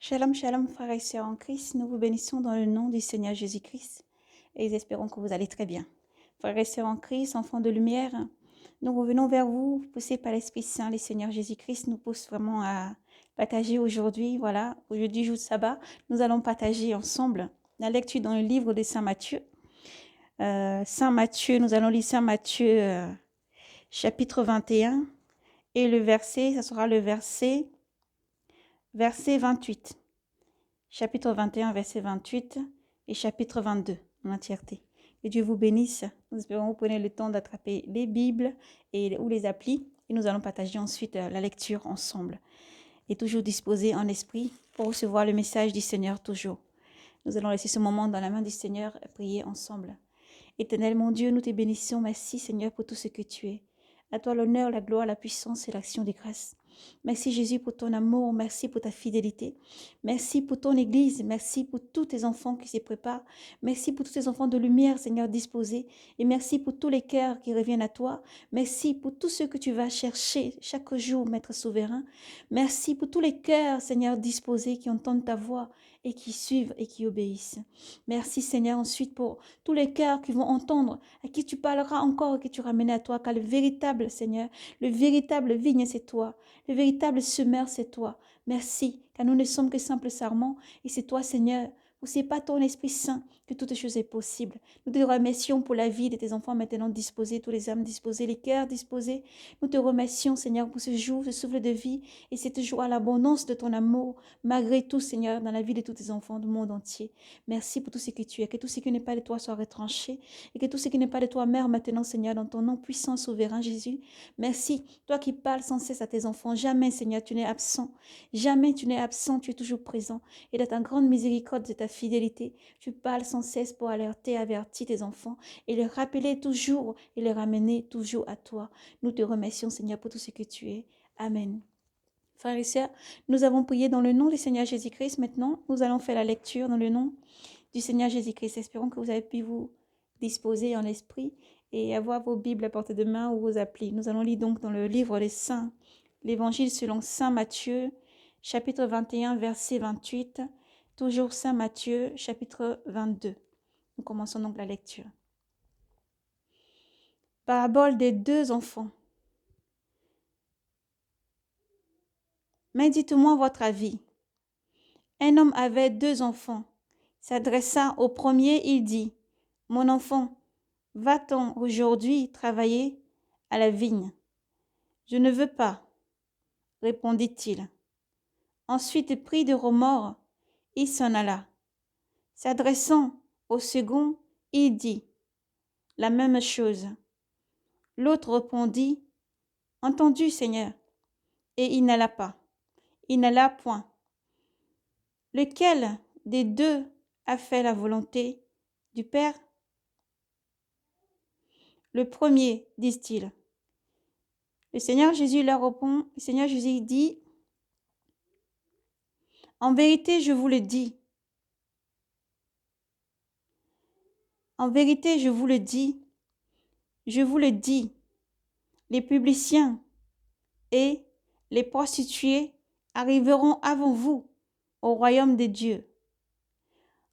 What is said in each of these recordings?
Shalom, shalom, frères et sœurs en Christ. Nous vous bénissons dans le nom du Seigneur Jésus-Christ et espérons que vous allez très bien. Frères et sœurs en Christ, enfants de lumière, nous revenons vers vous, poussés par l'Esprit Saint. Le Seigneur Jésus-Christ nous pousse vraiment à partager aujourd'hui. Voilà, aujourd'hui, jour de sabbat, nous allons partager ensemble la lecture dans le livre de Saint Matthieu. Saint Matthieu, nous allons lire Saint Matthieu chapitre 21 et le verset, ça sera le verset 28. Chapitre 21, verset 28 et chapitre 22 en entièreté. Que Dieu vous bénisse. Nous espérons que vous prenez le temps d'attraper les Bibles ou les applis et nous allons partager ensuite la lecture ensemble. Et toujours disposés en esprit pour recevoir le message du Seigneur toujours. Nous allons laisser ce moment dans la main du Seigneur et prier ensemble. Éternel mon Dieu, nous te bénissons. Merci Seigneur pour tout ce que tu es. À toi l'honneur, la gloire, la puissance et l'action des grâces. Merci Jésus pour ton amour, merci pour ta fidélité, merci pour ton Église, merci pour tous tes enfants qui se préparent, merci pour tous tes enfants de lumière, Seigneur, disposés, et merci pour tous les cœurs qui reviennent à toi, merci pour tous ceux que tu vas chercher chaque jour, Maître souverain, merci pour tous les cœurs, Seigneur, disposés, qui entendent ta voix et qui suivent et qui obéissent. Merci Seigneur ensuite pour tous les cœurs qui vont entendre, à qui tu parleras encore et que tu ramènes à toi, car le véritable Seigneur, le véritable vigne, c'est toi. Le véritable semeur, c'est toi. Merci, car nous ne sommes que simples sarments, et c'est toi, Seigneur. Ou c'est pas ton Esprit Saint que toute chose est possible. Nous te remercions pour la vie de tes enfants maintenant disposés, tous les âmes disposées, les cœurs disposés. Nous te remercions, Seigneur, pour ce jour, ce souffle de vie et cette joie, l'abondance de ton amour, malgré tout, Seigneur, dans la vie de tous tes enfants du monde entier. Merci pour tout ce que tu es, que tout ce qui n'est pas de toi soit retranché et que tout ce qui n'est pas de toi, Mère, maintenant, Seigneur, dans ton nom puissant, souverain, Jésus. Merci, toi qui parles sans cesse à tes enfants. Jamais, Seigneur, tu n'es absent. Jamais tu n'es absent, tu es toujours présent. Et dans ta grande miséricorde et ta fidélité, tu parles sans cesse pour alerter, avertir tes enfants et les rappeler toujours et les ramener toujours à toi. Nous te remercions, Seigneur, pour tout ce que tu es. Amen. Frères et sœurs, nous avons prié dans le nom du Seigneur Jésus-Christ. Maintenant, nous allons faire la lecture dans le nom du Seigneur Jésus-Christ. Espérons que vous avez pu vous disposer en esprit et avoir vos Bibles à portée de main ou vos applis. Nous allons lire donc dans le livre des Saints, l'Évangile selon Saint Matthieu, chapitre 21, verset 28, toujours Saint Matthieu, chapitre 22. Nous commençons donc la lecture. Parabole des deux enfants. Mais dites-moi votre avis. Un homme avait deux enfants. S'adressa au premier, il dit, « Mon enfant, va-t-on aujourd'hui travailler à la vigne ?»« Je ne veux pas, répondit-il. Ensuite, pris de remords, il s'en alla. S'adressant au second, il dit la même chose. L'autre répondit, « Entendu, Seigneur. » Et il n'alla pas. Il n'alla point. Lequel des deux a fait la volonté du Père? Le premier, disent-ils. Le Seigneur Jésus leur répond, le Seigneur Jésus dit, « En vérité, je vous le dis, en vérité, je vous le dis, les publiciens et les prostituées arriveront avant vous au royaume des dieux.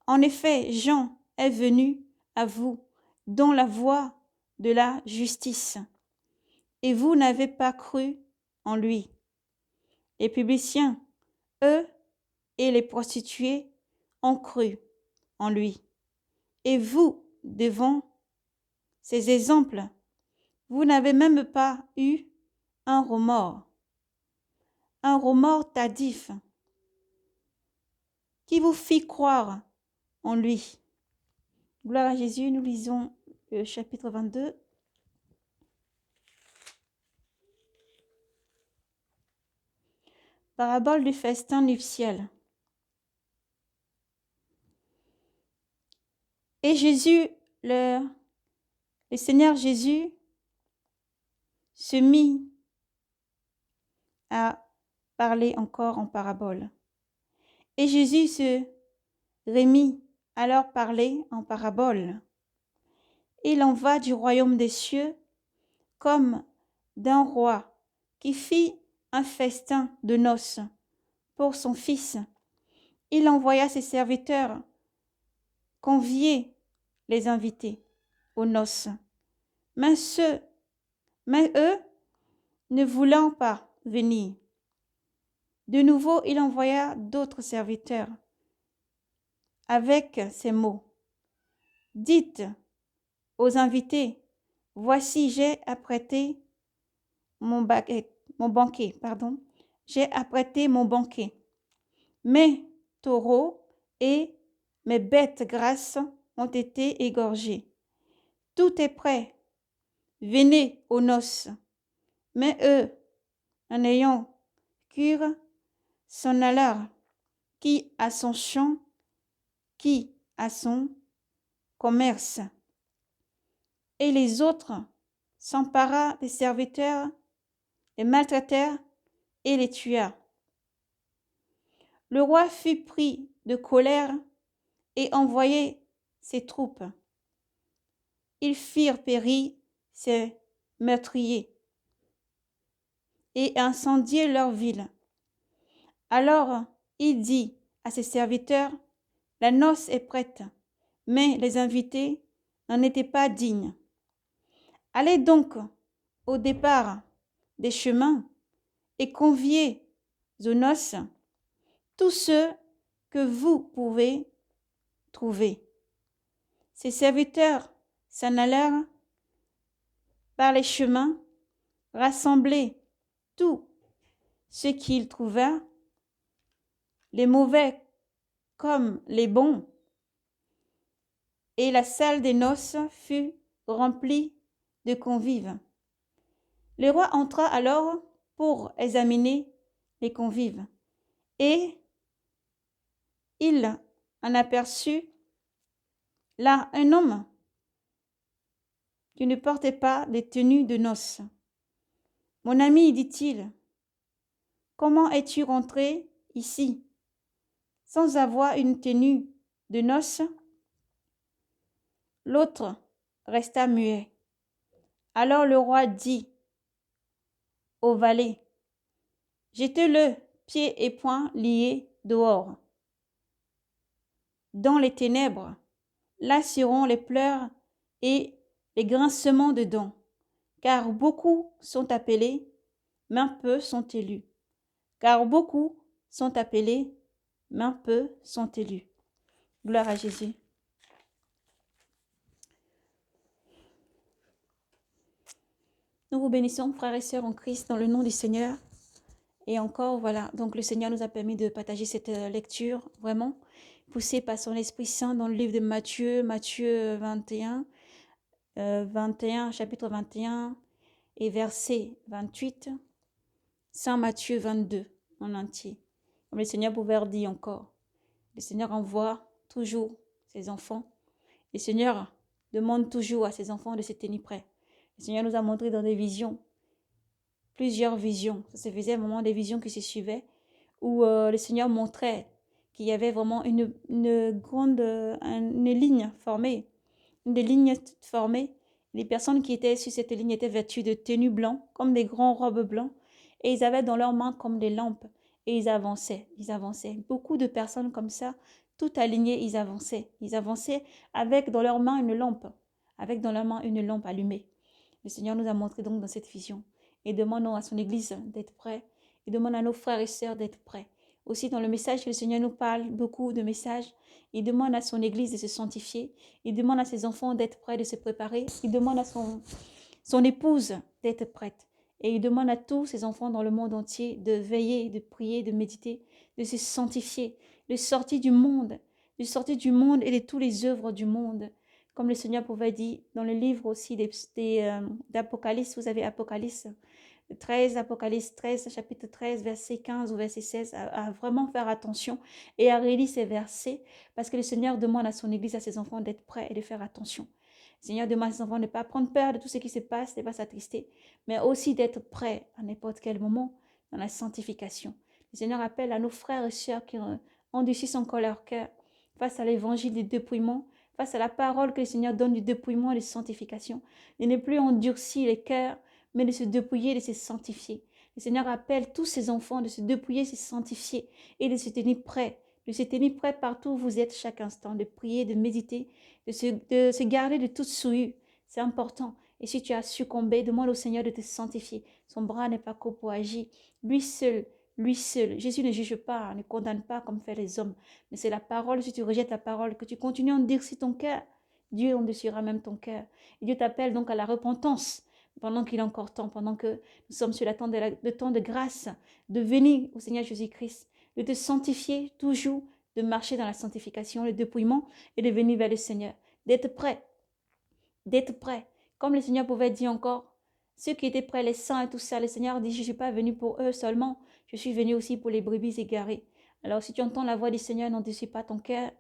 En effet, Jean est venu à vous dans la voie de la justice, et vous n'avez pas cru en lui. Les publiciens, eux, et les prostituées ont cru en lui. Et vous, devant ces exemples, vous n'avez même pas eu un remords tardif, qui vous fit croire en lui. » Gloire à Jésus, nous lisons le chapitre 22. Parabole du festin nuptial. Et le Seigneur Jésus se mit à parler encore en parabole. Et Jésus se remit à leur parler en parabole. Il en va du royaume des cieux comme d'un roi qui fit un festin de noces pour son fils il envoya ses serviteurs convier les invités aux noces. Mais eux, ne voulant pas venir, de nouveau il envoya d'autres serviteurs avec ces mots. Dites aux invités, voici j'ai apprêté mon banquet, j'ai apprêté mon banquet. Mes taureaux et mes bêtes grasses ont été égorgés. Tout est prêt. Venez aux noces. Mais eux, en ayant cure, s'en allèrent, qui à son champ, qui à son commerce. Et les autres s'empara des serviteurs, les maltraitèrent et les tua. Le roi fut pris de colère et envoyait ses troupes. Ils firent périr ses meurtriers et incendier leur ville. Alors il dit à ses serviteurs, la noce est prête, mais les invités n'en étaient pas dignes. Allez donc au départ des chemins et conviez aux noces tous ceux que vous pouvez trouver. Ses serviteurs s'en allèrent par les chemins, rassembler tout ce qu'ils trouvèrent, les mauvais comme les bons, et la salle des noces fut remplie de convives. Le roi entra alors pour examiner les convives, et il en aperçut là un homme qui ne portait pas de tenue de noces. Mon ami, dit-il, comment es-tu rentré ici sans avoir une tenue de noces? L'autre resta muet. Alors le roi dit au valet, jetez-le pieds et poings liés dehors. Dans les ténèbres, là seront les pleurs et les grincements de dents, car beaucoup sont appelés, mais peu sont élus. Car beaucoup sont appelés, mais peu sont élus. Gloire à Jésus. Nous vous bénissons, frères et sœurs en Christ, dans le nom du Seigneur. Et encore, voilà, donc le Seigneur nous a permis de partager cette lecture, vraiment, poussée par son Esprit Saint dans le livre de Matthieu 21, chapitre 21 et verset 28, Saint Matthieu 22 en entier. Comme le Seigneur pouvait dire encore, le Seigneur envoie toujours ses enfants. Le Seigneur demande toujours à ses enfants de se tenir prêts. Le Seigneur nous a montré dans des visions, plusieurs visions. Ça se faisait à un moment des visions qui se suivaient, où le Seigneur montrait qu'il y avait vraiment une ligne formée, une ligne formée. Les personnes qui étaient sur cette ligne étaient vêtues de tenues blancs, comme des grands robes blancs, et ils avaient dans leurs mains comme des lampes, et ils avançaient. Beaucoup de personnes comme ça, tout alignées, ils avançaient avec dans leurs mains une lampe, allumée. Le Seigneur nous a montré donc dans cette vision. Et demandons à son Église d'être prêts. Et demande à nos frères et sœurs d'être prêts. Aussi dans le message que le Seigneur nous parle, beaucoup de messages, il demande à son Église de se sanctifier. Il demande à ses enfants d'être prêts, de se préparer. Il demande à son épouse d'être prête. Et il demande à tous ses enfants dans le monde entier de veiller, de prier, de méditer, de se sanctifier, de sortir du monde et de toutes les œuvres du monde. Comme le Seigneur pouvait dire dans le livre aussi d'Apocalypse, vous avez Apocalypse 13, chapitre 13, verset 15 ou verset 16, à vraiment faire attention et à relire ces versets, parce que le Seigneur demande à son Église, à ses enfants d'être prêts et de faire attention. Le Seigneur demande à ses enfants de ne pas prendre peur de tout ce qui se passe, de ne pas s'attrister, mais aussi d'être prêts à n'importe quel moment dans la sanctification. Le Seigneur appelle à nos frères et sœurs qui endurcissent encore leur cœur face à l'évangile du dépouillement, face à la parole que le Seigneur donne du dépouillement et de sanctification, de ne plus endurcir les cœurs, mais de se dépouiller, de se sanctifier. Le Seigneur appelle tous ses enfants de se dépouiller, de se sanctifier et de se tenir prêts de se tenir prêt partout où vous êtes chaque instant, de prier, de méditer, de se garder de toute souillure. C'est important. Et si tu as succombé, demande au Seigneur de te sanctifier. Son bras n'est pas court pour agir. Lui seul, lui seul. Jésus ne juge pas, ne condamne pas comme fait les hommes. Mais c'est la parole, si tu rejettes la parole, que tu continues à endurcir ton cœur, Dieu endurcira même ton cœur. Et Dieu t'appelle donc à la repentance pendant qu'il est encore temps, pendant que nous sommes sur le temps de grâce, de venir au Seigneur Jésus-Christ, de te sanctifier toujours, de marcher dans la sanctification, le dépouillement et de venir vers le Seigneur. D'être prêt. D'être prêt. Comme le Seigneur pouvait dire encore, ceux qui étaient prêts, les saints et tout ça, le Seigneur dit, je ne suis pas venu pour eux seulement, je suis venu aussi pour les brebis égarées. Alors si tu entends la voix du Seigneur, n'endurcis pas ton cœur,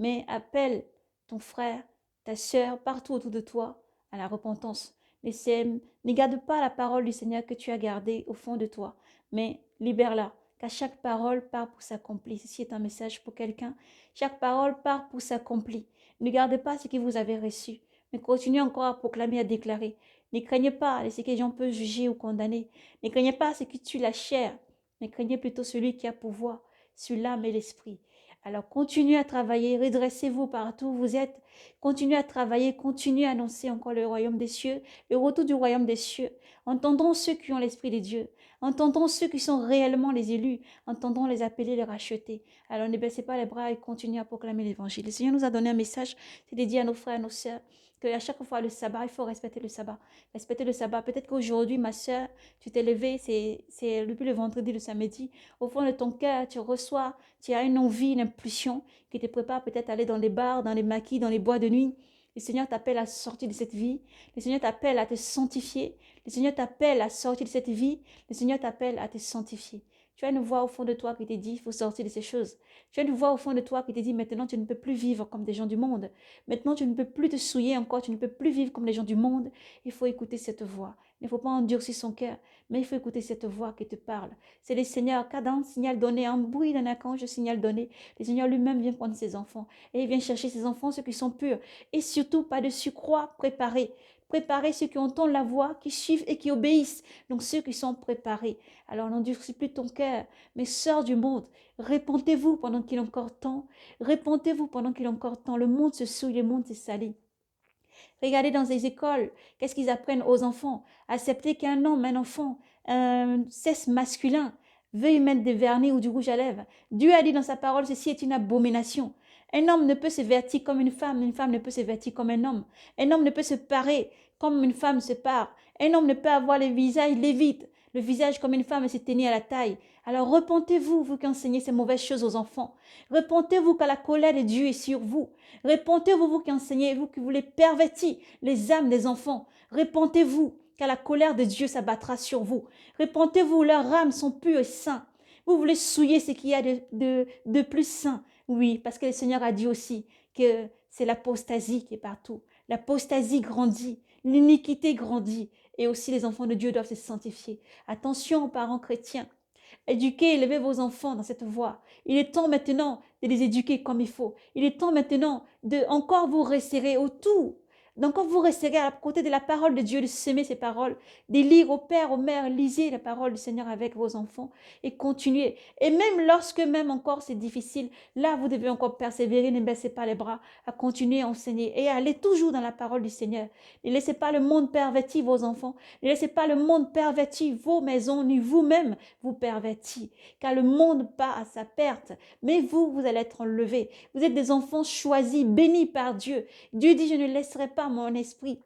mais appelle ton frère, ta sœur, partout autour de toi, à la repentance. Ne garde pas la parole du Seigneur que tu as gardée au fond de toi, mais libère-la, car chaque parole part pour s'accomplir. Ceci est un message pour quelqu'un. Chaque parole part pour s'accomplir. Ne gardez pas ce que vous avez reçu, mais continuez encore à proclamer, à déclarer. Ne craignez pas ce que les gens peuvent juger ou condamner. Ne craignez pas ce qui tue la chair, mais craignez plutôt celui qui a pouvoir sur l'âme et l'esprit. Alors continuez à travailler, redressez-vous partout où vous êtes. Continuez à travailler, continuez à annoncer encore le royaume des cieux, le retour du royaume des cieux. Entendons ceux qui ont l'esprit de Dieu. Entendons ceux qui sont réellement les élus. Entendons les appeler, les racheter. Alors ne baissez pas les bras et continuez à proclamer l'évangile. Le Seigneur nous a donné un message, c'est de dire à nos frères et nos sœurs qu'à chaque fois le sabbat, il faut respecter le sabbat. Respecter le sabbat. Peut-être qu'aujourd'hui, ma sœur, tu t'es levée, c'est depuis le vendredi, le samedi. Au fond de ton cœur, tu as une envie, une impulsion qui te prépare peut-être à aller dans les bars, dans les maquis, dans les bois de nuit. Le Seigneur t'appelle à sortir de cette vie. Le Seigneur t'appelle à te sanctifier. Le Seigneur t'appelle à sortir de cette vie. Le Seigneur t'appelle à te sanctifier. Tu as une voix au fond de toi qui te dit, il faut sortir de ces choses. Tu as une voix au fond de toi qui te dit, maintenant tu ne peux plus vivre comme des gens du monde. Maintenant tu ne peux plus te souiller encore, tu ne peux plus vivre comme les gens du monde. Il faut écouter cette voix. Il ne faut pas endurcir son cœur, mais il faut écouter cette voix qui te parle. C'est le Seigneur, quand un signal donné, un bruit d'un archange, signal donné, le Seigneur lui-même vient prendre ses enfants. Et il vient chercher ses enfants, ceux qui sont purs. Et surtout, pas de surcroît, préparés. Préparez ceux qui entendent la voix, qui suivent et qui obéissent. Donc ceux qui sont préparés. Alors n'endurcis plus ton cœur, mais sors du monde. Répentez-vous pendant qu'il est encore temps. Répentez-vous pendant qu'il est encore temps. Le monde se souille, le monde se salit. Regardez dans les écoles, qu'est-ce qu'ils apprennent aux enfants? Accepter qu'un homme, un enfant, un sexe masculin, veuille mettre des vernis ou du rouge à lèvres. Dieu a dit dans sa parole, ceci est une abomination. Un homme ne peut se vêtir comme une femme ne peut se vêtir comme un homme. Un homme ne peut se parer comme une femme se pare. Un homme ne peut avoir le visage lévite, le visage comme une femme et se tenir à la taille. Alors repentez-vous, vous qui enseignez ces mauvaises choses aux enfants. Repentez-vous car la colère de Dieu est sur vous. Repentez-vous, vous qui enseignez, vous qui voulez pervertir les âmes des enfants. Repentez-vous car la colère de Dieu s'abattra sur vous. Repentez-vous, leurs âmes sont pures et saintes. Vous voulez souiller ce qu'il y a de plus saint. Oui, parce que le Seigneur a dit aussi que c'est l'apostasie qui est partout. L'apostasie grandit, l'iniquité grandit. Et aussi les enfants de Dieu doivent se sanctifier. Attention aux parents chrétiens. Éduquez, élevez vos enfants dans cette voie. Il est temps maintenant de les éduquer comme il faut. Il est temps maintenant de encore vous resserrer autour. D'encore vous resserrer à côté de la parole de Dieu, de semer ces paroles, de lire au père, aux mères, lisez la parole du Seigneur avec vos enfants et continuez. Et même lorsque même encore c'est difficile, là vous devez encore persévérer, ne baissez pas les bras, à continuer à enseigner et à aller toujours dans la parole du Seigneur. Ne laissez pas le monde pervertir vos enfants, ne laissez pas le monde pervertir vos maisons, ni vous-même vous pervertir, car le monde part à sa perte, mais vous, vous allez être enlevés. Vous êtes des enfants choisis, bénis par Dieu. Dieu dit, je ne laisserai pas mon esprit.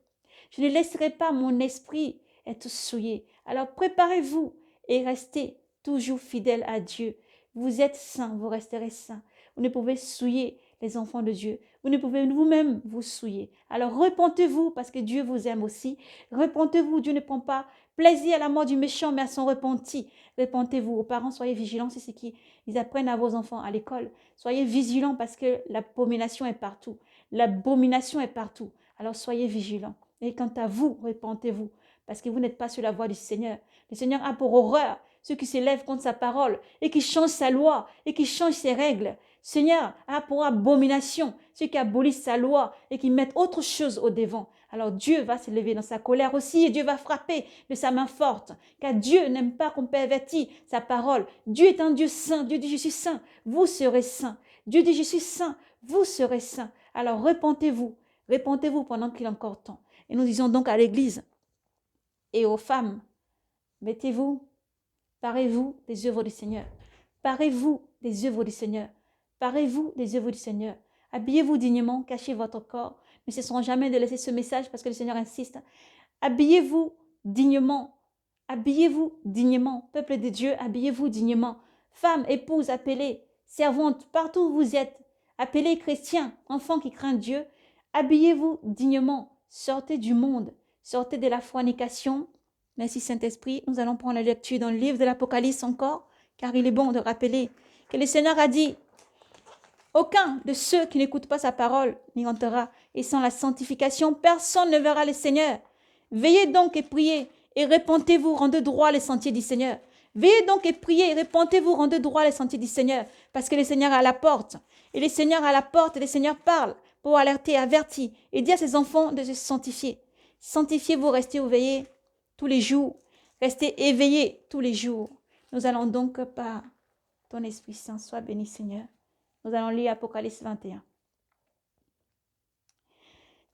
Je ne laisserai pas mon esprit être souillé. Alors préparez-vous et restez toujours fidèles à Dieu. Vous êtes saints, vous resterez saints. Vous ne pouvez souiller les enfants de Dieu. Vous ne pouvez vous-même vous souiller. Alors repentez-vous parce que Dieu vous aime aussi. Repentez-vous, Dieu ne prend pas plaisir à la mort du méchant, mais à son repenti. Repentez-vous. Aux parents, soyez vigilants, c'est ce qu'ils apprennent à vos enfants à l'école. Soyez vigilants parce que l'abomination est partout. L'abomination est partout. Alors soyez vigilants. Et quant à vous, repentez-vous, parce que vous n'êtes pas sur la voie du Seigneur. Le Seigneur a pour horreur ceux qui s'élèvent contre sa parole et qui changent sa loi et qui changent ses règles. Seigneur a pour abomination ceux qui abolissent sa loi et qui mettent autre chose au devant. Alors Dieu va se lever dans sa colère aussi et Dieu va frapper de sa main forte. Car Dieu n'aime pas qu'on pervertit sa parole. Dieu est un Dieu saint. Dieu dit, je suis saint. Vous serez saints. Dieu dit, je suis saint, vous serez saints. Alors repentez-vous pendant qu'il est encore temps. Et nous disons donc à l'Église et aux femmes, mettez-vous, parez-vous des œuvres du Seigneur. Parez-vous des œuvres du Seigneur. Parez-vous des œuvres du Seigneur. Habillez-vous dignement, cachez votre corps. Ne cesserons jamais de laisser ce message parce que le Seigneur insiste. Habillez-vous dignement. Habillez-vous dignement. Peuple de Dieu, habillez-vous dignement. Femmes, épouses, appelées, servantes, partout où vous êtes. Appelés chrétiens, enfants qui craignent Dieu. Habillez-vous dignement. Sortez du monde. Sortez de la fornication. Merci Saint-Esprit. Nous allons prendre la lecture dans le livre de l'Apocalypse encore, car il est bon de rappeler que le Seigneur a dit, aucun de ceux qui n'écoutent pas sa parole n'y entrera, et sans la sanctification, personne ne verra le Seigneur. Veillez donc et priez, et repentez-vous, rendez droit les sentiers du Seigneur. Veillez donc et priez, et repentez-vous, rendez droit les sentiers du Seigneur, parce que le Seigneur est à la porte. Et le Seigneur est à la porte, et le Seigneur parle pour alerter, avertir, et dire à ses enfants de se sanctifier. Sanctifiez-vous, restez éveillés tous les jours. Restez éveillés tous les jours. Nous allons donc, par ton Esprit Saint, sois béni Seigneur. Nous allons lire Apocalypse 21.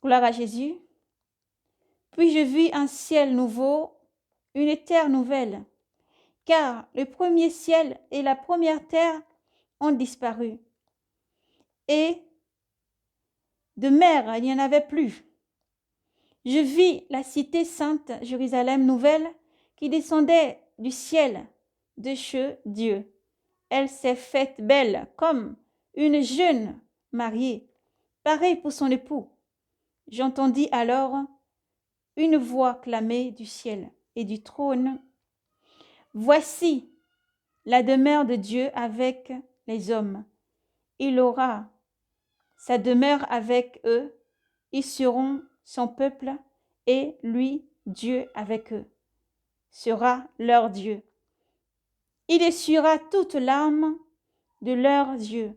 Gloire à Jésus. Puis je vis un ciel nouveau, une terre nouvelle, car le premier ciel et la première terre ont disparu. Et de mer, il n'y en avait plus. Je vis la cité sainte, Jérusalem nouvelle, qui descendait du ciel de chez Dieu. Elle s'est faite belle comme une jeune mariée, pareille pour son époux. J'entendis alors une voix clamer du ciel et du trône. Voici la demeure de Dieu avec les hommes. Il aura sa demeure avec eux. Ils seront son peuple et lui, Dieu avec eux, sera leur Dieu. Il essuiera toute larme de leurs yeux.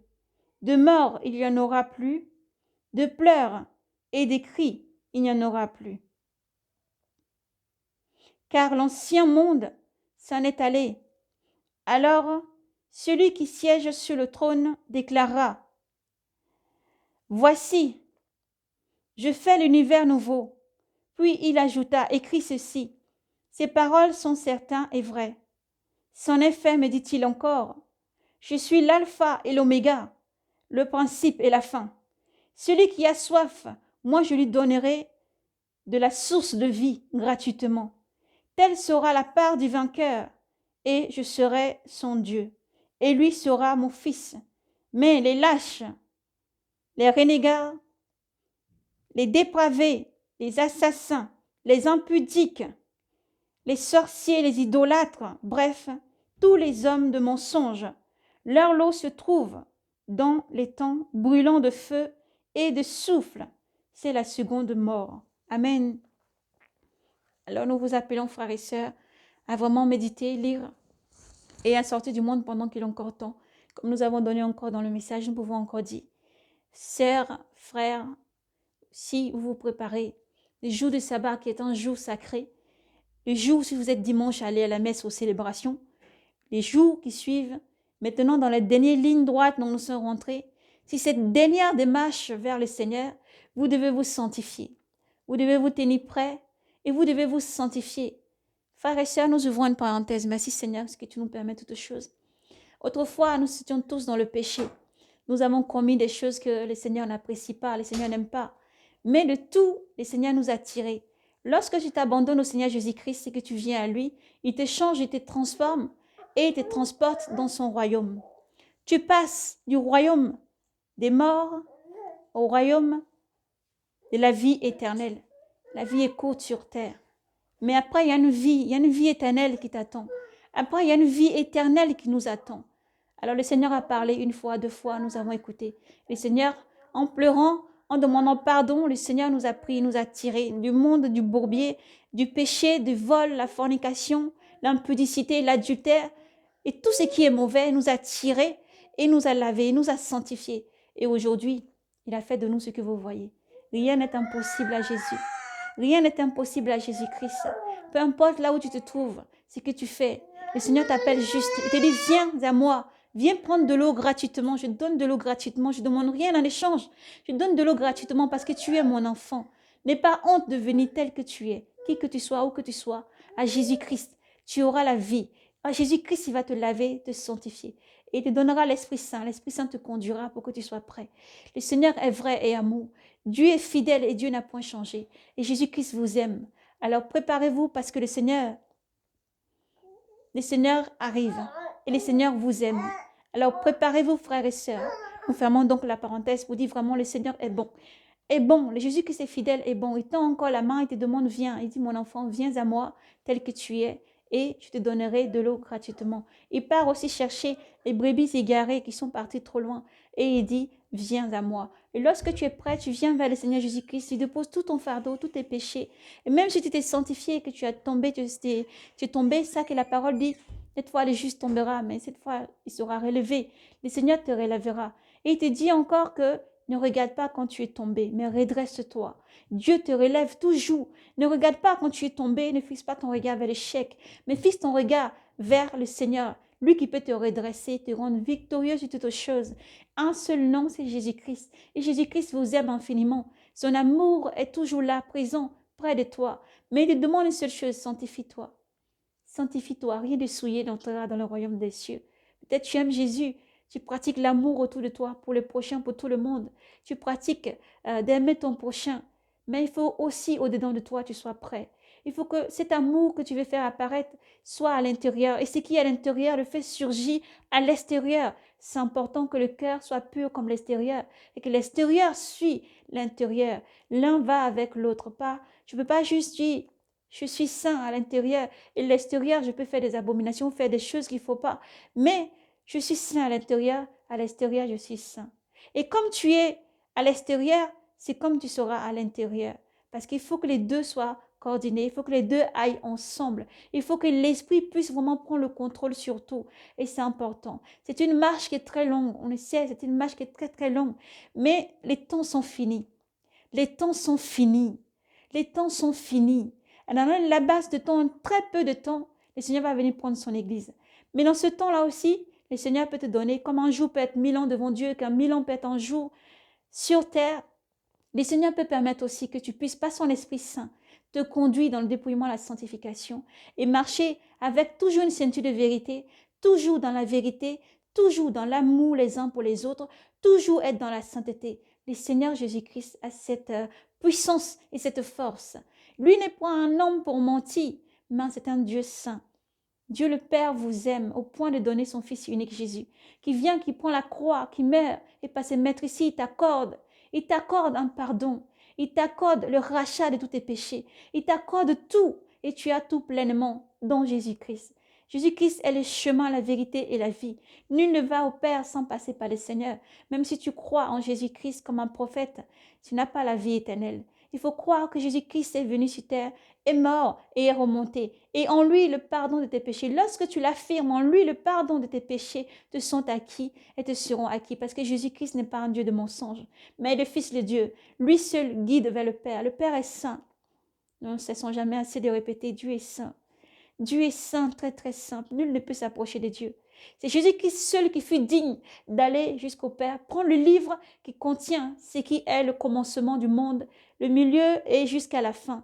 De mort, il n'y en aura plus. De pleurs et des cris, il n'y en aura plus. Car l'ancien monde s'en est allé. Alors, celui qui siège sur le trône déclara, « Voici, je fais l'univers nouveau. » Puis il ajouta, « Écris ceci, ces paroles sont certaines et vraies. » C'en est fait, me dit-il encore, « Je suis l'alpha et l'oméga, le principe et la fin. Celui qui a soif, moi je lui donnerai de la source de vie gratuitement. Telle sera la part du vainqueur, et je serai son Dieu, et lui sera mon fils. Mais les lâches, les renégats, les dépravés, les assassins, les impudiques, les sorciers, les idolâtres, bref, tous les hommes de mensonge, leur lot se trouve dans les temps brûlants de feu et de souffle. C'est la seconde mort. Amen. Alors nous vous appelons, frères et sœurs, à vraiment méditer, lire et à sortir du monde pendant qu'il est encore temps. Comme nous avons donné encore dans le message, nous pouvons encore dire, sœurs, frères, si vous vous préparez, le jour de sabbat qui est un jour sacré, le jour si vous êtes dimanche à aller à la messe aux célébrations, les jours qui suivent, maintenant dans la dernière ligne droite dont nous sommes rentrés, si cette dernière démarche vers le Seigneur, vous devez vous sanctifier. Vous devez vous tenir prêts et vous devez vous sanctifier. Frères et sœurs, nous ouvrons une parenthèse. Merci Seigneur, parce que tu nous permets toutes choses. Autrefois, nous étions tous dans le péché. Nous avons commis des choses que le Seigneur n'apprécie pas, le Seigneur n'aime pas. Mais de tout, le Seigneur nous a tirés. Lorsque tu t'abandonnes au Seigneur Jésus-Christ et que tu viens à lui, il te change, il te transforme et il te transporte dans son royaume. Tu passes du royaume des morts au royaume de la vie éternelle. La vie est courte sur terre. Mais après, il y a une vie éternelle qui t'attend. Après, il y a une vie éternelle qui nous attend. Alors le Seigneur a parlé une fois, deux fois, nous avons écouté. Le Seigneur, en pleurant, en demandant pardon, le Seigneur nous a pris, nous a tirés du monde, du bourbier, du péché, du vol, la fornication, l'impudicité, l'adultère. Et tout ce qui est mauvais nous a tirés et nous a lavés, nous a sanctifiés. Et aujourd'hui, il a fait de nous ce que vous voyez. Rien n'est impossible à Jésus. Rien n'est impossible à Jésus-Christ. Peu importe là où tu te trouves, ce que tu fais, le Seigneur t'appelle juste. Il te dit, viens à moi, Viens prendre de l'eau gratuitement. Je donne de l'eau gratuitement. Je ne demande rien en échange. Je donne de l'eau gratuitement parce que tu es mon enfant. N'aie pas honte de venir tel que tu es. Qui que tu sois, où que tu sois. À Jésus-Christ, tu auras la vie. À Jésus-Christ, il va te laver, te sanctifier. Et il te donnera l'Esprit Saint. L'Esprit Saint te conduira pour que tu sois prêt. Le Seigneur est vrai et amour. Dieu est fidèle et Dieu n'a point changé. Et Jésus-Christ vous aime. Alors préparez-vous parce que le Seigneur arrive et le Seigneur vous aime. Alors préparez-vous, frères et sœurs. Nous fermons donc la parenthèse pour dire vraiment le Seigneur est bon. Est bon. Le Jésus-Christ est fidèle est bon. Il tend encore la main, il te demande viens. Il dit mon enfant, viens à moi tel que tu es et je te donnerai de l'eau gratuitement. Il part aussi chercher les brebis égarées qui sont parties trop loin et il dit viens à moi. Et lorsque tu es prêt, tu viens vers le Seigneur Jésus-Christ, il dépose tout ton fardeau, tous tes péchés. Et même si tu t'es sanctifié, que tu as tombé, tu es tombé, ça que la parole dit, cette fois le juste tombera, mais cette fois il sera relevé. Le Seigneur te relèvera. Et il te dit encore que ne regarde pas quand tu es tombé, mais redresse-toi. Dieu te relève toujours. Ne regarde pas quand tu es tombé, ne fixe pas ton regard vers l'échec, mais fixe ton regard vers le Seigneur, lui qui peut te redresser, te rendre victorieux sur toutes choses. Un seul nom, c'est Jésus-Christ. Et Jésus-Christ vous aime infiniment. Son amour est toujours là, présent, près de toi. Mais il te demande une seule chose, sanctifie-toi. Sanctifie-toi, rien de souillé n'entrera dans le royaume des cieux. Peut-être tu aimes Jésus, tu pratiques l'amour autour de toi pour le prochain, pour tout le monde. Tu pratiques d'aimer ton prochain. Mais il faut aussi, au-dedans de toi, tu sois prêt. Il faut que cet amour que tu veux faire apparaître soit à l'intérieur. Et ce qui est à l'intérieur le fait surgir à l'extérieur. C'est important que le cœur soit pur comme l'extérieur et que l'extérieur suit l'intérieur. L'un va avec l'autre. Pas, je ne peux pas juste dire je suis saint à l'intérieur et l'extérieur, je peux faire des abominations, faire des choses qu'il ne faut pas. Mais je suis saint à l'extérieur, je suis saint. Et comme tu es à l'extérieur, c'est comme tu seras à l'intérieur. Parce qu'il faut que les deux soient coordonnés, il faut que les deux aillent ensemble. Il faut que l'esprit puisse vraiment prendre le contrôle sur tout. Et c'est important. C'est une marche qui est très longue, on le sait, c'est une marche qui est très très longue. Mais les temps sont finis. Les temps sont finis. Les temps sont finis. Dans la base de temps, très peu de temps, le Seigneur va venir prendre son église. Mais dans ce temps-là aussi, le Seigneur peut te donner, comme un jour peut être 1000 ans devant Dieu, qu'un 1000 ans peut être un jour sur terre. Le Seigneur peut permettre aussi que tu puisses, par son Esprit Saint, te conduire dans le dépouillement, la sanctification et marcher avec toujours une ceinture de vérité, toujours dans la vérité, toujours dans l'amour les uns pour les autres, toujours être dans la sainteté. Le Seigneur Jésus-Christ a cette puissance et cette force. Lui n'est pas un homme pour mentir, mais c'est un Dieu saint. Dieu le Père vous aime au point de donner son Fils unique Jésus, qui vient, qui prend la croix, qui meurt et pas se mettre ici, il t'accorde un pardon, il t'accorde le rachat de tous tes péchés, il t'accorde tout et tu as tout pleinement dans Jésus-Christ. Jésus-Christ est le chemin, la vérité et la vie. Nul ne va au Père sans passer par le Seigneur. Même si tu crois en Jésus-Christ comme un prophète, tu n'as pas la vie éternelle. Il faut croire que Jésus-Christ est venu sur terre, est mort et est remonté. Et en lui, le pardon de tes péchés. Lorsque tu l'affirmes, en lui, le pardon de tes péchés te sont acquis et te seront acquis. Parce que Jésus-Christ n'est pas un Dieu de mensonge, mais le Fils de Dieu. Lui seul guide vers le Père. Le Père est saint. Nous ne cessons jamais assez de répéter, Dieu est saint. Dieu est saint, très très saint. Nul ne peut s'approcher de Dieu. C'est Jésus-Christ seul qui fut digne d'aller jusqu'au Père, prendre le livre qui contient ce qui est le commencement du monde, le milieu et jusqu'à la fin,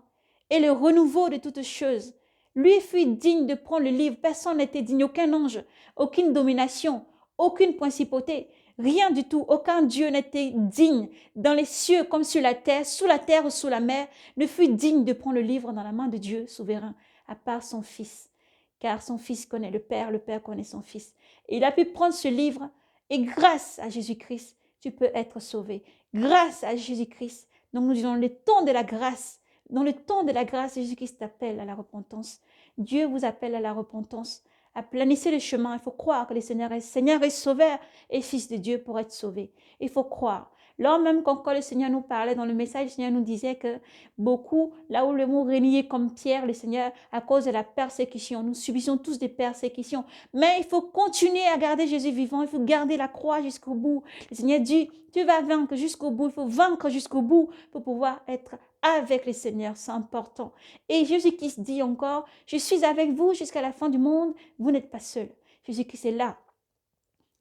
et le renouveau de toutes choses. Lui fut digne de prendre le livre. Personne n'était digne, aucun ange, aucune domination, aucune principauté, rien du tout. Aucun Dieu n'était digne dans les cieux comme sur la terre, sous la terre ou sous la mer, ne fut digne de prendre le livre dans la main de Dieu souverain, à part son Fils. Car son Fils connaît le Père connaît son Fils. Et il a pu prendre ce livre et grâce à Jésus-Christ, tu peux être sauvé. Grâce à Jésus-Christ. Donc nous disons le temps de la grâce. Dans le temps de la grâce, Jésus-Christ t'appelle à la repentance. Dieu vous appelle à la repentance. Aplanissez le chemin. Il faut croire que le Seigneur est Sauveur et Fils de Dieu pour être sauvé. Il faut croire. Lors même quand le Seigneur nous parlait dans le message, le Seigneur nous disait que beaucoup, là où le mot régnait comme pierre, le Seigneur, à cause de la persécution, nous subissons tous des persécutions. Mais il faut continuer à garder Jésus vivant, il faut garder la croix jusqu'au bout. Le Seigneur dit, tu vas vaincre jusqu'au bout, il faut vaincre jusqu'au bout pour pouvoir être avec le Seigneur, c'est important. Et Jésus-Christ dit encore, je suis avec vous jusqu'à la fin du monde, vous n'êtes pas seul. Jésus-Christ est là.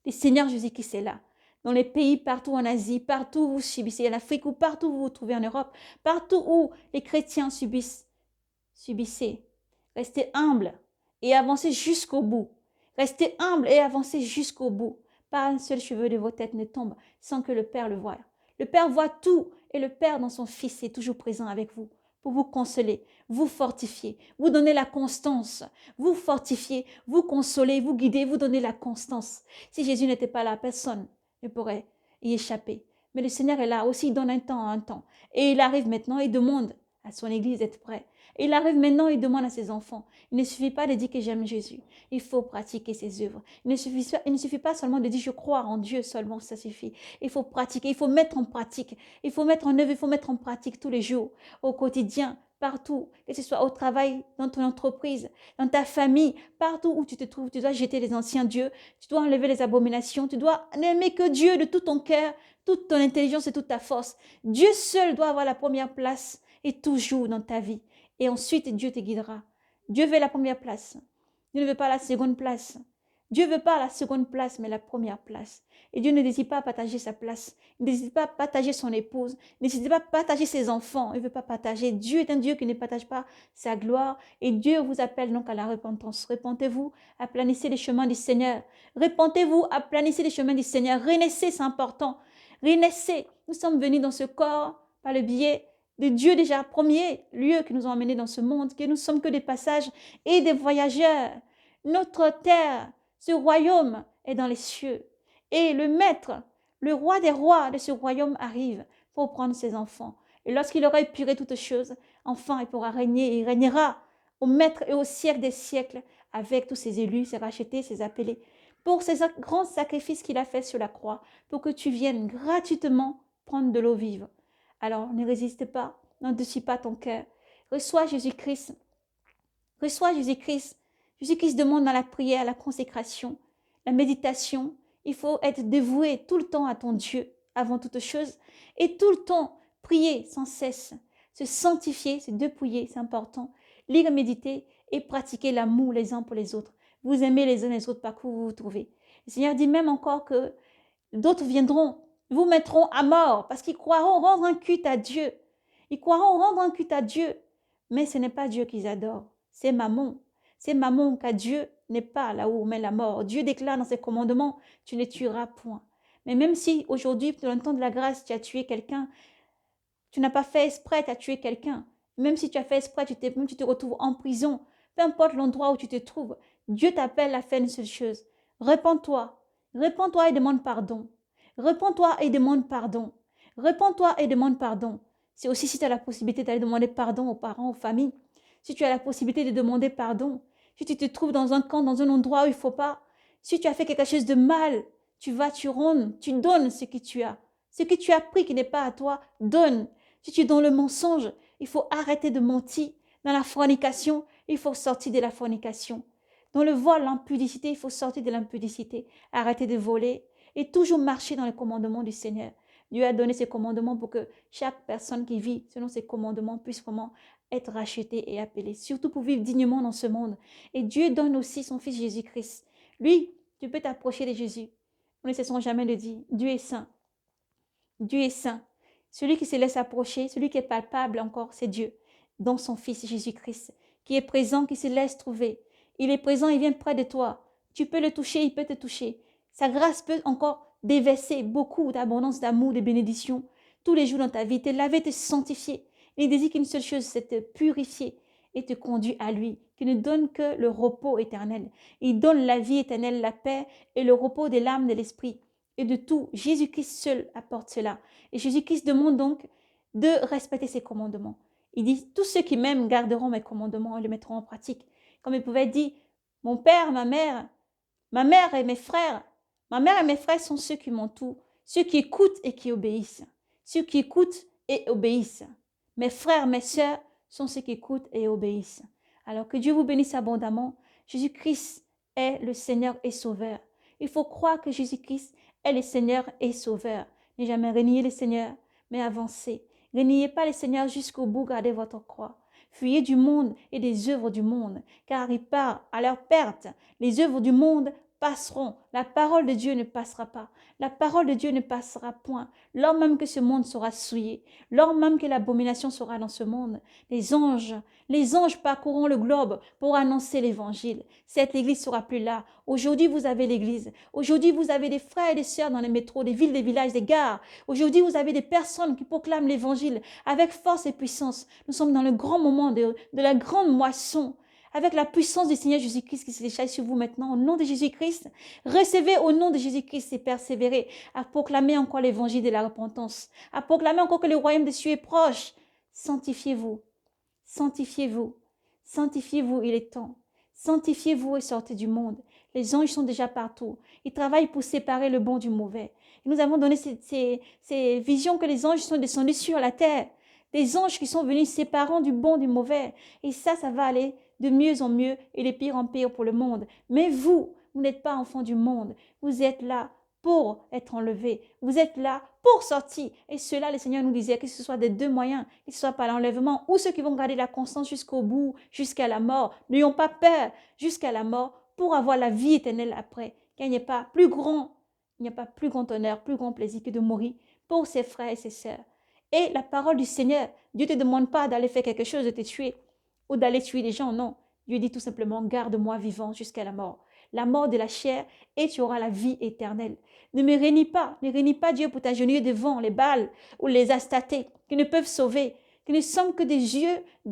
Le Seigneur Jésus-Christ est là. Dans les pays, partout en Asie, partout où vous subissez, en Afrique ou partout où vous vous trouvez en Europe, partout où les chrétiens subissez. Restez humble et avancez jusqu'au bout. Restez humble et avancez jusqu'au bout. Pas un seul cheveu de vos têtes ne tombe sans que le Père le voie. Le Père voit tout et le Père dans son Fils est toujours présent avec vous pour vous consoler, vous fortifier, vous donner la constance, vous fortifier, vous consoler, vous guider, vous donner la constance. Si Jésus n'était pas là, personne ne pourrait y échapper. Mais le Seigneur est là aussi, il donne un temps. Et il arrive maintenant et demande à son Église d'être prêt. Et il arrive maintenant et demande à ses enfants. Il ne suffit pas de dire que j'aime Jésus. Il faut pratiquer ses œuvres. Il ne suffit pas seulement de dire je crois en Dieu seulement, ça suffit. Il faut pratiquer, il faut mettre en pratique. Il faut mettre en œuvre, il faut mettre en pratique tous les jours, au quotidien, partout, que ce soit au travail, dans ton entreprise, dans ta famille, partout où tu te trouves. Tu dois jeter les anciens dieux, tu dois enlever les abominations, tu dois n'aimer que Dieu de tout ton cœur, toute ton intelligence et toute ta force. Dieu seul doit avoir la première place et toujours dans ta vie. Et ensuite, Dieu te guidera. Dieu veut la première place. Dieu ne veut pas la seconde place. Dieu ne veut pas la seconde place, mais la première place. Et Dieu ne décide pas partager sa place. Il ne décide pas partager son épouse. Il ne décide pas partager ses enfants. Il ne veut pas partager. Dieu est un Dieu qui ne partage pas sa gloire. Et Dieu vous appelle donc à la repentance. Repentez-vous, aplanissez les chemins du Seigneur. Repentez-vous, aplanissez les chemins du Seigneur. Renaissez, c'est important. Renaissez. Nous sommes venus dans ce corps par le biais de Dieu déjà, premier lieu qui nous ont emmenés dans ce monde, que nous sommes que des passages et des voyageurs. Notre terre, ce royaume est dans les cieux. Et le maître, le roi des rois de ce royaume arrive pour prendre ses enfants. Et lorsqu'il aura épuré toutes choses, enfin il pourra régner et il régnera au maître et au siècle des siècles avec tous ses élus, ses rachetés, ses appelés. Pour ces grands sacrifices qu'il a fait sur la croix, pour que tu viennes gratuitement prendre de l'eau vive. Alors, ne résiste pas, n'endurcis pas ton cœur. Reçois Jésus-Christ. Reçois Jésus-Christ. Jésus-Christ demande dans la prière, la consécration, la méditation. Il faut être dévoué tout le temps à ton Dieu, avant toute chose, et tout le temps prier sans cesse, se sanctifier, se dépouiller, c'est important. Lire, méditer et pratiquer l'amour les uns pour les autres. Vous aimez les uns les autres par où vous vous trouvez. Le Seigneur dit même encore que d'autres viendront, vous mettront à mort parce qu'ils croiront rendre un culte à Dieu. Ils croiront rendre un culte à Dieu, mais ce n'est pas Dieu qu'ils adorent, c'est Mammon. C'est Mammon car Dieu n'est pas là où on met la mort. Dieu déclare dans ses commandements, tu ne tueras point. Mais même si aujourd'hui, dans le temps de la grâce, tu as tué quelqu'un, tu n'as pas fait exprès, tu as tué quelqu'un. Même si tu as fait exprès, tu te retrouves en prison. Peu importe l'endroit où tu te trouves, Dieu t'appelle à faire une seule chose. Répands-toi. Répands-toi et demande pardon. Répands-toi et demande pardon. Répands-toi et demande pardon. C'est aussi si tu as la possibilité d'aller demander pardon aux parents, aux familles. Si tu as la possibilité de demander pardon. Si tu te trouves dans un camp, dans un endroit où il ne faut pas. Si tu as fait quelque chose de mal, tu vas, tu rondes, tu donnes ce que tu as. Ce que tu as pris qui n'est pas à toi, donne. Si tu es dans le mensonge, il faut arrêter de mentir. Dans la fornication, il faut sortir de la fornication. Dans le vol, l'impudicité, il faut sortir de l'impudicité. Arrêter de voler et toujours marcher dans les commandements du Seigneur. Dieu a donné ses commandements pour que chaque personne qui vit selon ses commandements puisse vraiment être rachetée et appelée. Surtout pour vivre dignement dans ce monde. Et Dieu donne aussi son Fils Jésus-Christ. Lui, tu peux t'approcher de Jésus. Nous ne cessons jamais de dire, Dieu est saint. Dieu est saint. Celui qui se laisse approcher, celui qui est palpable encore, c'est Dieu, dans son Fils Jésus-Christ, qui est présent, qui se laisse trouver. Il est présent, il vient près de toi. Tu peux le toucher, il peut te toucher. Sa grâce peut encore déverser beaucoup d'abondance, d'amour, de bénédictions tous les jours dans ta vie, te laver, te sanctifier. Il désire qu'une seule chose, c'est te purifier et te conduire à lui, qui ne donne que le repos éternel. Il donne la vie éternelle, la paix et le repos de l'âme, de l'esprit et de tout. Jésus-Christ seul apporte cela. Et Jésus-Christ demande donc de respecter ses commandements. Il dit, tous ceux qui m'aiment garderont mes commandements et les mettront en pratique. Comme il pouvait dire, mon père, ma mère et mes frères. Ma mère et mes frères sont ceux qui m'entourent, ceux qui écoutent et qui obéissent. Ceux qui écoutent et obéissent. Mes frères, mes sœurs sont ceux qui écoutent et obéissent. Alors que Dieu vous bénisse abondamment. Jésus-Christ est le Seigneur et Sauveur. Il faut croire que Jésus-Christ est le Seigneur et Sauveur. Ne jamais renier le Seigneur, mais avancez. Reniez pas le Seigneur jusqu'au bout, gardez votre croix. Fuyez du monde et des œuvres du monde, car il part à leur perte. Les œuvres du monde passeront. La parole de Dieu ne passera pas. La parole de Dieu ne passera point. Lors même que ce monde sera souillé, lors même que l'abomination sera dans ce monde, les anges parcourront le globe pour annoncer l'évangile. Cette église sera plus là. Aujourd'hui, vous avez l'église. Aujourd'hui, vous avez des frères et des sœurs dans les métros, des villes, des villages, des gares. Aujourd'hui, vous avez des personnes qui proclament l'évangile avec force et puissance. Nous sommes dans le grand moment de la grande moisson. Avec la puissance du Seigneur Jésus-Christ qui se déchaîne sur vous maintenant, au nom de Jésus-Christ, recevez au nom de Jésus-Christ et persévérez à proclamer encore l'évangile de la repentance, à proclamer encore que le royaume des cieux est proche. Sanctifiez-vous, sanctifiez-vous, sanctifiez-vous, il est temps. Sanctifiez-vous et sortez du monde. Les anges sont déjà partout. Ils travaillent pour séparer le bon du mauvais. Et nous avons donné ces visions que les anges sont descendus sur la terre. Des anges qui sont venus séparant du bon du mauvais. Et ça va aller de mieux en mieux et de pire en pire pour le monde. Mais vous n'êtes pas enfants du monde. Vous êtes là pour être enlevés. Vous êtes là pour sortir. Et cela, le Seigneur nous disait que ce soit des deux moyens, que ce soit par l'enlèvement ou ceux qui vont garder la constance jusqu'au bout, jusqu'à la mort. N'ayons pas peur jusqu'à la mort pour avoir la vie éternelle après. Car il n'y a pas plus grand, il n'y a pas plus grand honneur, plus grand plaisir que de mourir pour ses frères et ses sœurs. Et la parole du Seigneur, Dieu ne te demande pas d'aller faire quelque chose, de te tuer ou d'aller tuer les gens, non. Dieu dit tout simplement, garde-moi vivant jusqu'à la mort de la chair, et tu auras la vie éternelle. Ne réunis pas Dieu pour t'agenouiller devant les Baals ou les Astatés qui ne peuvent sauver, qui ne sont que des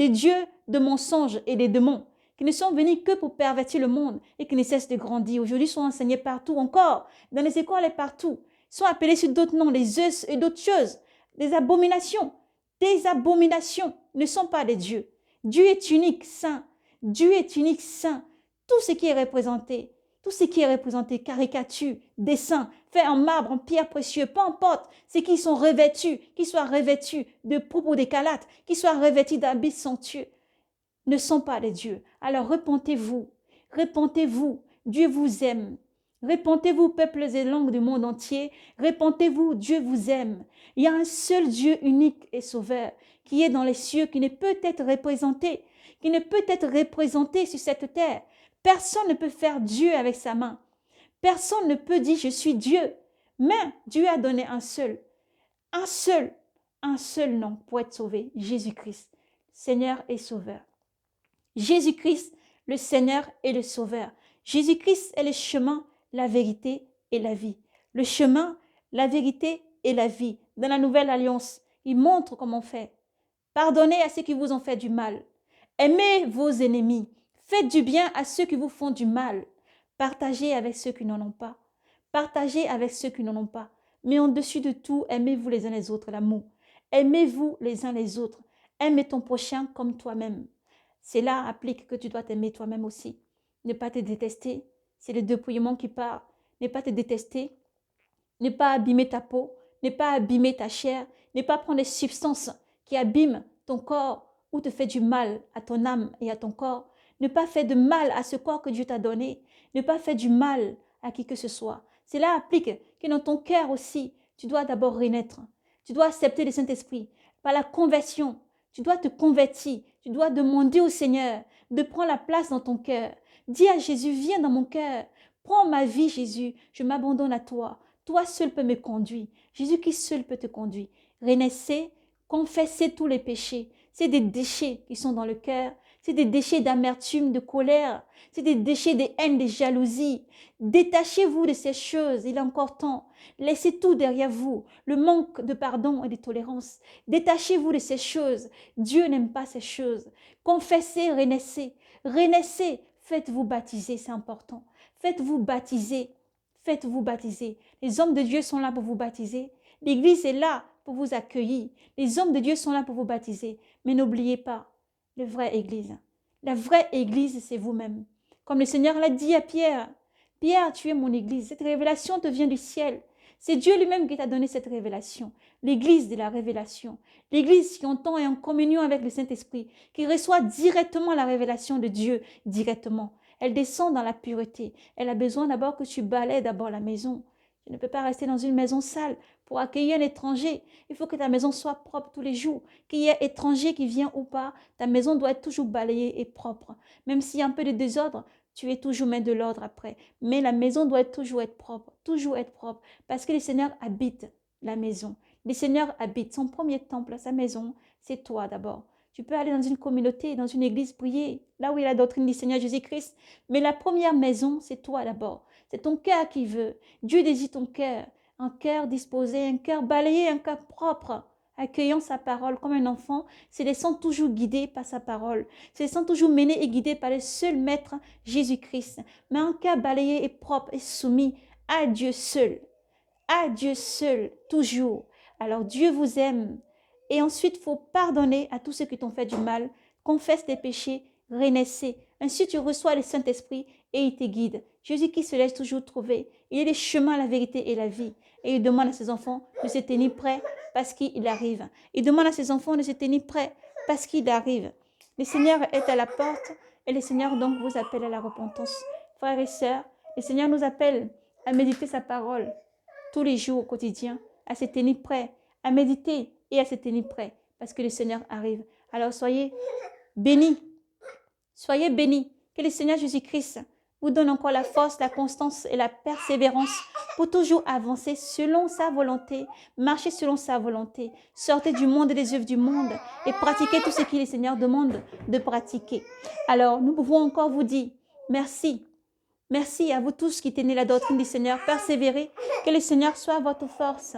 dieux de mensonges et des démons, qui ne sont venus que pour pervertir le monde et qui ne cessent de grandir. Aujourd'hui, sont enseignés partout encore, dans les écoles et partout. Ils sont appelés sur d'autres noms, les œufs et d'autres choses, des abominations. Des abominations ne sont pas des dieux. Dieu est unique, saint. Dieu est unique, saint. Tout ce qui est représenté, caricature, dessin, fait en marbre, en pierre précieuse, peu importe, c'est qu'ils sont revêtus, qu'ils soient revêtus de propos d'écalates, qu'ils soient revêtus d'habits somptueux, ne sont pas des dieux. Alors repentez-vous, repentez-vous, Dieu vous aime. Repentez-vous, peuples et langues du monde entier, repentez-vous, Dieu vous aime. Il y a un seul Dieu unique et sauveur qui est dans les cieux, qui ne peut être représenté, sur cette terre. Personne ne peut faire Dieu avec sa main. Personne ne peut dire je suis Dieu. Mais Dieu a donné un seul nom pour être sauvé, Jésus-Christ, Seigneur et Sauveur. Jésus-Christ, le Seigneur et le Sauveur. Jésus-Christ est le chemin, la vérité et la vie. Le chemin, la vérité et la vie. Dans la nouvelle alliance, il montre comment faire. Pardonnez à ceux qui vous ont fait du mal. Aimez vos ennemis. Faites du bien à ceux qui vous font du mal. Partagez avec ceux qui n'en ont pas. Partagez avec ceux qui n'en ont pas. Mais en-dessus de tout, aimez-vous les uns les autres, l'amour. Aimez-vous les uns les autres. Aime ton prochain comme toi-même. Cela applique que tu dois t'aimer toi-même aussi. Ne pas te détester. C'est le dépouillement qui part. Ne pas te détester. Ne pas abîmer ta peau. Ne pas abîmer ta chair. Ne pas prendre des substances qui abîment ton corps ou te fait du mal à ton âme et à ton corps. Ne pas faire de mal à ce corps que Dieu t'a donné. Ne pas faire du mal à qui que ce soit. Cela applique que dans ton cœur aussi, tu dois d'abord renaître. Tu dois accepter le Saint-Esprit. Par la conversion, tu dois te convertir. Tu dois demander au Seigneur de prendre la place dans ton cœur. Dis à Jésus, viens dans mon cœur. Prends ma vie, Jésus. Je m'abandonne à toi. Toi seul peux me conduire. Jésus-Christ seul peut te conduire. Renaissez, confessez tous les péchés. C'est des déchets qui sont dans le cœur. C'est des déchets d'amertume, de colère. C'est des déchets de haine, de jalousie. Détachez-vous de ces choses. Il est encore temps. Laissez tout derrière vous. Le manque de pardon et de tolérance. Détachez-vous de ces choses. Dieu n'aime pas ces choses. Confessez, renaissez. Renaissez. Faites-vous baptiser, c'est important. Faites-vous baptiser. Faites-vous baptiser. Les hommes de Dieu sont là pour vous baptiser. L'Église est là pour vous accueillir. Les hommes de Dieu sont là pour vous baptiser. Mais n'oubliez pas, la vraie Église. La vraie Église, c'est vous-même. Comme le Seigneur l'a dit à Pierre. Pierre, tu es mon Église. Cette révélation te vient du ciel. C'est Dieu lui-même qui t'a donné cette révélation. L'Église de la révélation. L'Église qui entend et en communion avec le Saint-Esprit, qui reçoit directement la révélation de Dieu, directement. Elle descend dans la pureté. Elle a besoin d'abord que tu balayes d'abord la maison. Tu ne peux pas rester dans une maison sale pour accueillir un étranger. Il faut que ta maison soit propre tous les jours. Qu'il y ait étranger qui vient ou pas, ta maison doit être toujours balayée et propre. Même s'il y a un peu de désordre, tu es toujours maître de l'ordre après. Mais la maison doit toujours être propre, parce que le Seigneur habite la maison. Le Seigneur habite son premier temple, sa maison, c'est toi d'abord. Tu peux aller dans une communauté, dans une église, prier, là où il y a la doctrine du Seigneur Jésus-Christ. Mais la première maison, c'est toi d'abord. C'est ton cœur qui veut. Dieu désire ton cœur. Un cœur disposé, un cœur balayé, un cœur propre, accueillant sa parole comme un enfant, se laissant toujours guider par sa parole, se laissant toujours mener et guider par le seul Maître Jésus-Christ. Mais un cœur balayé et propre et soumis à Dieu seul, toujours. Alors Dieu vous aime. Et ensuite, il faut pardonner à tous ceux qui t'ont fait du mal, confesse tes péchés, renaissez. Ainsi, tu reçois le Saint-Esprit et il te guide. Jésus qui se laisse toujours trouver. Il est le chemin, la vérité et la vie. Et il demande à ses enfants de se tenir prêts parce qu'il arrive. Il demande à ses enfants de se tenir prêts parce qu'il arrive. Le Seigneur est à la porte et le Seigneur donc vous appelle à la repentance. Frères et sœurs, le Seigneur nous appelle à méditer sa parole tous les jours au quotidien, à se tenir prêts, à méditer et à se tenir prêts parce que le Seigneur arrive. Alors soyez bénis. Soyez bénis. Que le Seigneur Jésus-Christ vous donne encore la force, la constance et la persévérance pour toujours avancer selon sa volonté, marcher selon sa volonté, sortez du monde et des œuvres du monde et pratiquez tout ce que le Seigneur demande de pratiquer. Alors, nous pouvons encore vous dire merci. Merci à vous tous qui tenez la doctrine du Seigneur. Persévérez, que le Seigneur soit votre force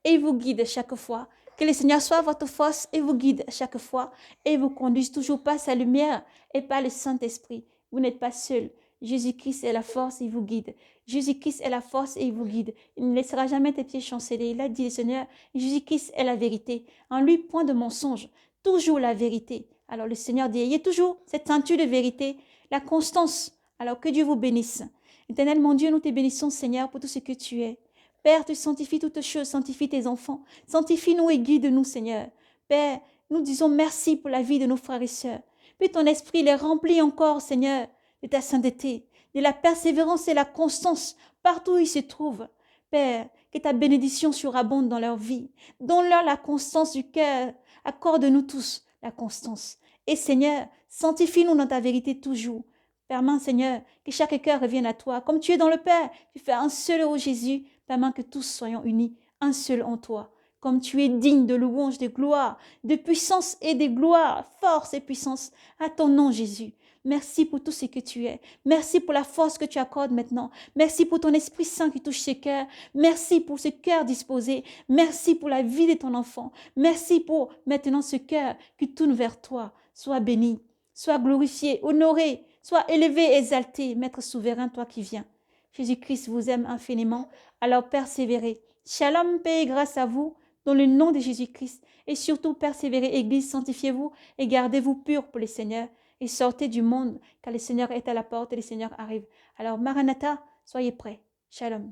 et vous guide chaque fois. Que le Seigneur soit votre force et vous guide chaque fois et vous conduise toujours par sa lumière et par le Saint-Esprit. Vous n'êtes pas seul. Jésus-Christ est la force et il vous guide. Jésus-Christ est la force et il vous guide. Il ne laissera jamais tes pieds chanceler. Il a dit le Seigneur, Jésus-Christ est la vérité. En lui, point de mensonge. Toujours la vérité. Alors le Seigneur dit, ayez toujours cette ceinture de vérité, la constance. Alors que Dieu vous bénisse. Éternel mon Dieu, nous te bénissons Seigneur pour tout ce que tu es. Père, tu sanctifies toutes choses, sanctifie tes enfants. Sanctifie-nous et guide-nous Seigneur. Père, nous disons merci pour la vie de nos frères et sœurs. Puis ton esprit les remplit encore Seigneur de ta sainteté, de la persévérance et la constance partout où ils se trouvent. Père, que ta bénédiction surabonde dans leur vie. Donne-leur la constance du cœur. Accorde-nous tous la constance. Et Seigneur, sanctifie-nous dans ta vérité toujours. Permets, Seigneur, que chaque cœur revienne à toi. Comme tu es dans le Père, tu fais un seul, ô Jésus. Permets que tous soyons unis, un seul en toi. Comme tu es digne de louange, de gloire, de puissance et de gloire, force et puissance. À ton nom, Jésus. Merci pour tout ce que tu es. Merci pour la force que tu accordes maintenant. Merci pour ton Esprit Saint qui touche ce cœur. Merci pour ce cœur disposé. Merci pour la vie de ton enfant. Merci pour maintenant ce cœur qui tourne vers toi. Sois béni, sois glorifié, honoré, sois élevé, exalté, Maître souverain, toi qui viens. Jésus-Christ vous aime infiniment, alors persévérez. Shalom, paix et grâce à vous, dans le nom de Jésus-Christ. Et surtout, persévérez, Église, sanctifiez-vous et gardez-vous purs pour le Seigneur. Et sortez du monde, car le Seigneur est à la porte et le Seigneur arrive. Alors, Maranatha, soyez prêts. Shalom.